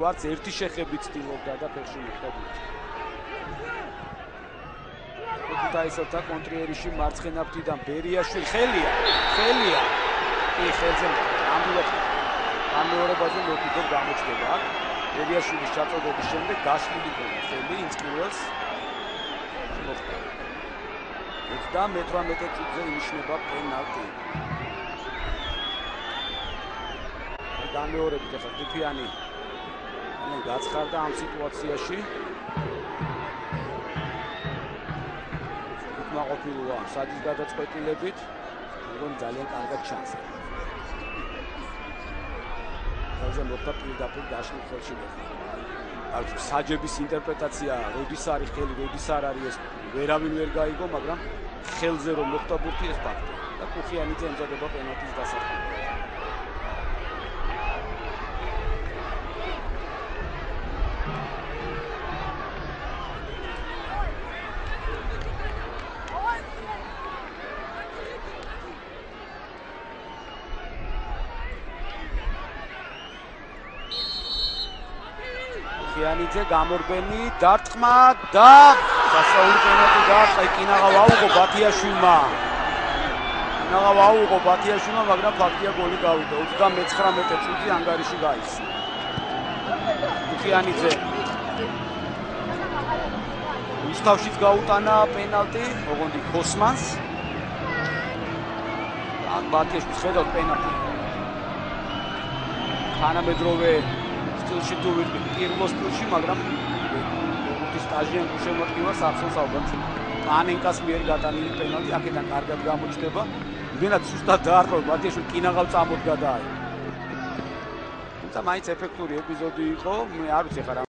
ვარც ერთი შეხებით ცდილობდა და ფეხში მიხვდებოდა. ქუთაისელთა კონტრიერიში მარცხენა ფრთიდან ბერიაშვილი ხელია. კი ხელზე ამეორებაზე მოკიდო გამოჩნდება. ბერიაშვილის ჩაწოდების შემდეგ გაშლილი ქონდა ხელი ინც პირველს მოხდა. 38 წუთზე ინიშნება პენალტი. გამეორებით ახლა ტიფიანი გაცხარდა ამ სიტუაციაში. უკმაყოფილოა სადის გადაწყვეტილებით. მგონი ძალიან კარგად ჩანს. ხელზე მოხდა პირდაპირ გაშლილ ხელში მოხდა. საჯების ინტერპრეტაცია როდის არის ხელი, როდის არ არის ეს ვერავინ ვერ გაიგო, მაგრამ ხელზე რომ მოხდა ბურთი ეს ფაქტი. და კუხიანიძე ემზადება პენალტის დასახელებას. ხიანიძე გამორბენი დარტყმა და დასაული პენალტი გააწყა კინაღა ვაუღო ბათიაშვილმა, მაგრამ ფაქტია გოლი გავიდა. 39 წუთი ანგარიში გაიხსნა. ხიანიძე უსთავშიც გაუტანა პენალტი, ოღონდ ხოსმანს. ან ბათიაშვილს ხედავთ პენალტი. თანამედროვე სტილში თუ ვიყიდ პირველ სტილში, მაგრამ როგორც სტაჟიან გუშემოდგივას ახსოვს ალბათ პანენკას მიერ გატანილი პენალტი აქედან კარგად გამოჩნდება. ვინაც ზუსტად დაარტყმა ბათიაშვილი კინაღავ წამოდგა და აი. თუმცა მაინც ეფექტური ეპიზოდი იყო, მე არ ვიცი ხარ